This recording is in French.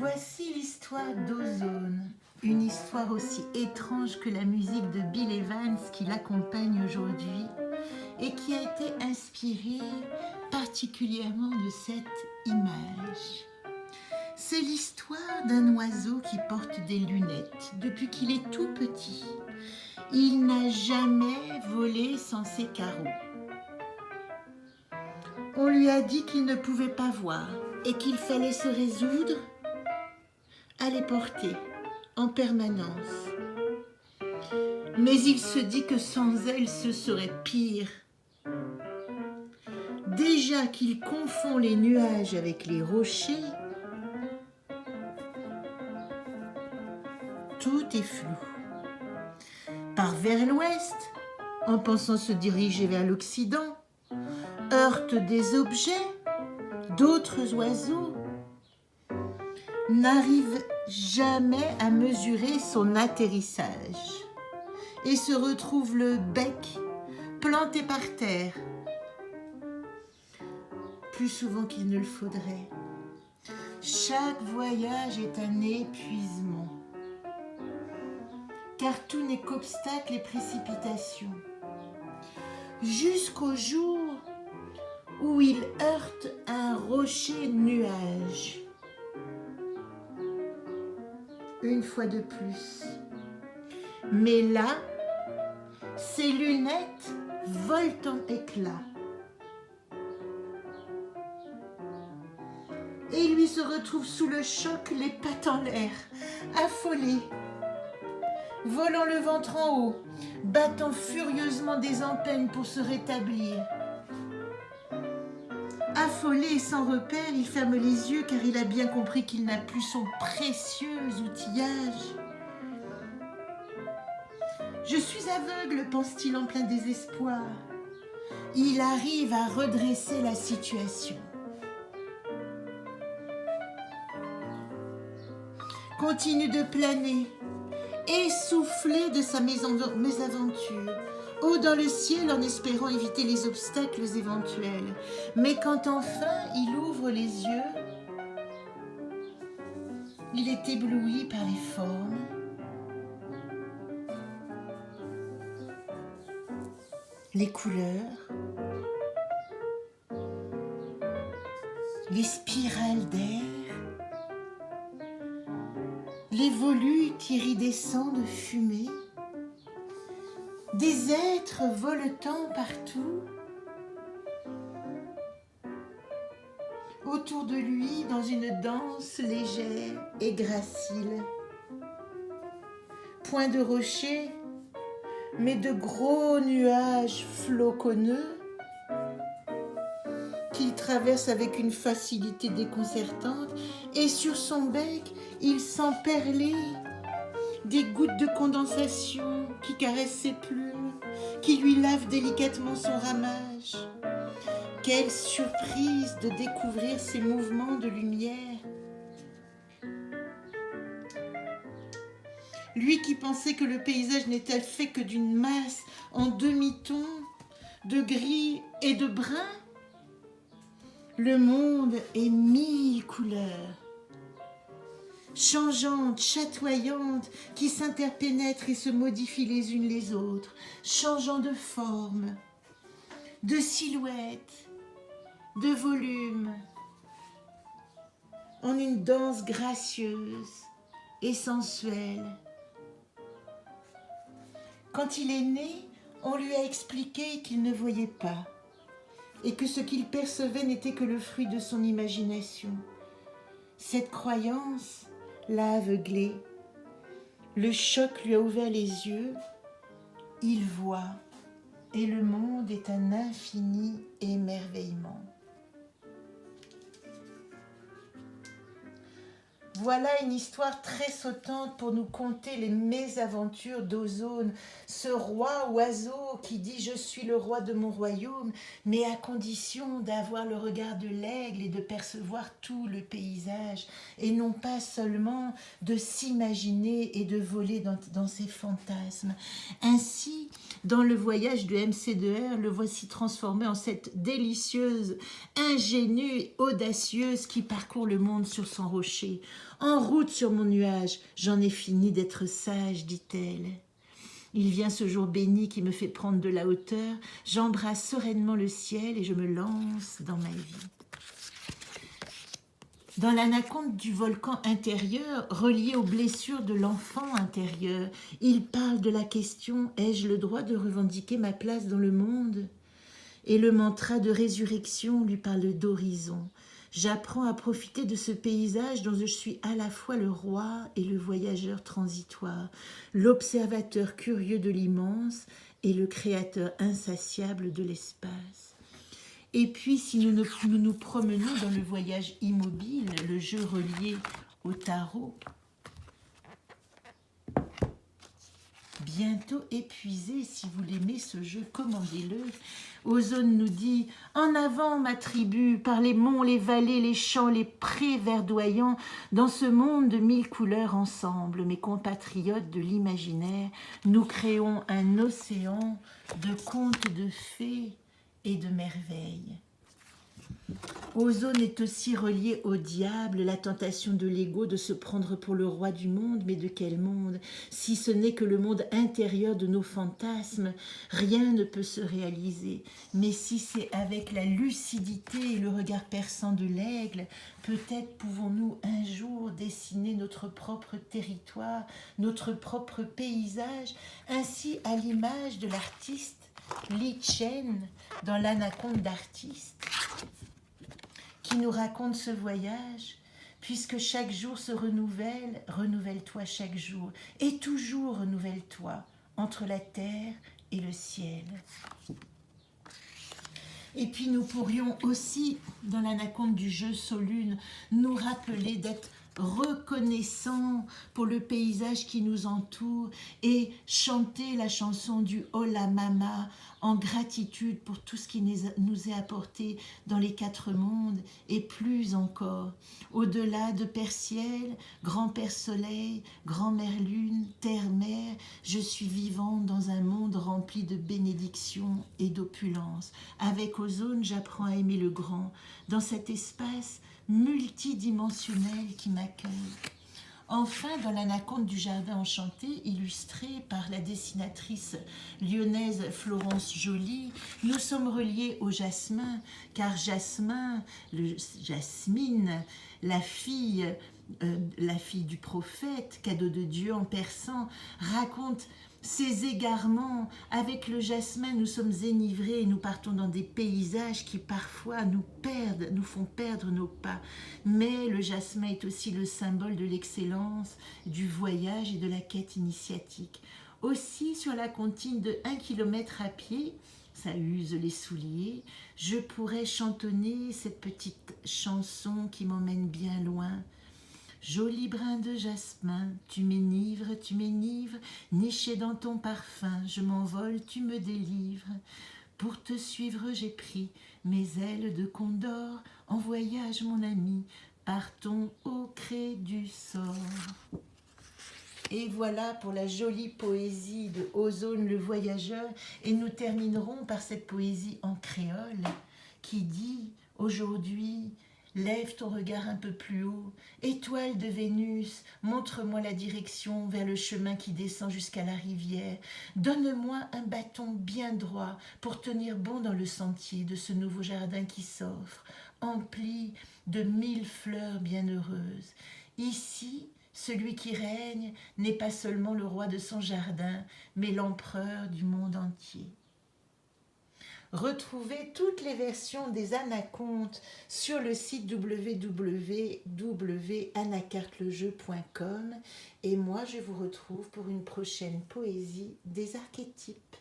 Voici l'histoire d'Ozone, une histoire aussi étrange que la musique de Bill Evans qui l'accompagne aujourd'hui et qui a été inspirée particulièrement de cette image. C'est l'histoire d'un oiseau qui porte des lunettes depuis qu'il est tout petit. Il n'a jamais volé sans ses carreaux. On lui a dit qu'il ne pouvait pas voir et qu'il fallait se résoudre à les porter en permanence. Mais il se dit que sans elles, ce serait pire. Déjà qu'il confond les nuages avec les rochers, tout est flou. Part vers l'ouest, en pensant se diriger vers l'Occident, heurte des objets, d'autres oiseaux, n'arrive jamais à mesurer son atterrissage et se retrouve le bec planté par terre, plus souvent qu'il ne le faudrait. Chaque voyage est un épuisement, car tout n'est qu'obstacle et précipitation, jusqu'au jour où il heurte un rocher nuage. Une fois de plus. Mais là, ses lunettes volent en éclats. Et lui se retrouve sous le choc, les pattes en l'air, affolé, volant le ventre en haut, battant furieusement des empennes pour se rétablir. Affolé et sans repère, il ferme les yeux car il a bien compris qu'il n'a plus son précieux outillage. « Je suis aveugle », pense-t-il en plein désespoir. Il arrive à redresser la situation. Continue de planer, essoufflé de sa mésaventure, haut dans le ciel en espérant éviter les obstacles éventuels. Mais quand enfin il ouvre les yeux, il est ébloui par les formes, les couleurs, les spirales d'air, les volutes iridescents de fumée, des êtres voletant partout, autour de lui dans une danse légère et gracile. Point de rocher, mais de gros nuages floconneux qu'il traverse avec une facilité déconcertante, et sur son bec, il sent perler des gouttes de condensation qui caressent ses plumes, qui lui lavent délicatement son ramage. Quelle surprise de découvrir ces mouvements de lumière! Lui qui pensait que le paysage n'était fait que d'une masse en demi-ton de gris et de brun, le monde est mille couleurs, changeantes, chatoyantes, qui s'interpénètrent et se modifient les unes les autres, changeant de forme, de silhouette, de volume, en une danse gracieuse et sensuelle. Quand il est né, on lui a expliqué qu'il ne voyait pas et que ce qu'il percevait n'était que le fruit de son imagination. Cette croyance l'a aveuglé. Le choc lui a ouvert les yeux. Il voit et le monde est un infini émerveillement. Voilà une histoire très sautante pour nous conter les mésaventures d'Ozone, ce roi oiseau qui dit « Je suis le roi de mon royaume », mais à condition d'avoir le regard de l'aigle et de percevoir tout le paysage, et non pas seulement de s'imaginer et de voler dans ses fantasmes. Ainsi, Dans le voyage de MC2R, le voici transformé en cette délicieuse, ingénue, audacieuse qui parcourt le monde sur son rocher. En route sur mon nuage, j'en ai fini d'être sage, dit-elle. Il vient ce jour béni qui me fait prendre de la hauteur. J'embrasse sereinement le ciel et je me lance dans ma vie. Dans l'anaconde du volcan intérieur, relié aux blessures de l'enfant intérieur, il parle de la question « Ai-je le droit de revendiquer ma place dans le monde ?» Et le mantra de résurrection lui parle d'horizon. J'apprends à profiter de ce paysage dont je suis à la fois le roi et le voyageur transitoire, l'observateur curieux de l'immense et le créateur insatiable de l'espace. Et puis, si nous nous promenons dans le voyage immobile, le jeu relié au tarot, bientôt épuisé, si vous l'aimez ce jeu, commandez-le. Ozone nous dit « En avant, ma tribu, par les monts, les vallées, les champs, les prés verdoyants, dans ce monde de 1000 couleurs ensemble, mes compatriotes de l'imaginaire, nous créons un océan de contes de fées et de merveilles. » Ozone est aussi relié au diable, la tentation de l'ego de se prendre pour le roi du monde, mais de quel monde? Si ce n'est que le monde intérieur de nos fantasmes, rien ne peut se réaliser. Mais si c'est avec la lucidité et le regard perçant de l'aigle, peut-être pouvons-nous un jour dessiner notre propre territoire, notre propre paysage, ainsi à l'image de l'artiste Li Chen dans l'anaconde d'artiste, qui nous raconte ce voyage, puisque chaque jour se renouvelle, renouvelle-toi chaque jour, et toujours renouvelle-toi entre la terre et le ciel. Et puis nous pourrions aussi, dans l'anaconde du jeu Solune, nous rappeler d'être reconnaissant pour le paysage qui nous entoure et chanter la chanson du Hola Mama en gratitude pour tout ce qui nous est apporté dans les 4 mondes et plus encore. Au-delà de Père Ciel, Grand-Père Soleil, Grand-Mère Lune, Terre-Mère, je suis vivant dans un monde rempli de bénédictions et d'opulence. Avec Ozone, j'apprends à aimer le grand, dans cet espace multidimensionnel qui m'accueille. Enfin, dans l'anaconde du jardin enchanté, illustrée par la dessinatrice lyonnaise Florence Joly, nous sommes reliés au jasmin, car Jasmine, la fille du prophète, cadeau de Dieu en persan, raconte ces égarements. Avec le jasmin, nous sommes enivrés et nous partons dans des paysages qui parfois nous font perdre nos pas. Mais le jasmin est aussi le symbole de l'excellence, du voyage et de la quête initiatique. Aussi, sur la comptine de 1 kilomètre à pied, ça use les souliers, je pourrais chantonner cette petite chanson qui m'emmène bien loin. Joli brin de jasmin, tu m'enivres, niché dans ton parfum, je m'envole, tu me délivres. Pour te suivre, j'ai pris mes ailes de condor, en voyage, mon ami, partons au cré du sort. Et voilà pour la jolie poésie de Ozone le voyageur, et nous terminerons par cette poésie en créole qui dit aujourd'hui: lève ton regard un peu plus haut, étoile de Vénus, montre-moi la direction vers le chemin qui descend jusqu'à la rivière. Donne-moi un bâton bien droit pour tenir bon dans le sentier de ce nouveau jardin qui s'offre, empli de 1000 fleurs bienheureuses. Ici, celui qui règne n'est pas seulement le roi de son jardin, mais l'empereur du monde entier. Retrouvez toutes les versions des anacontes sur le site www.anacartelejeu.com et moi je vous retrouve pour une prochaine poésie des archétypes.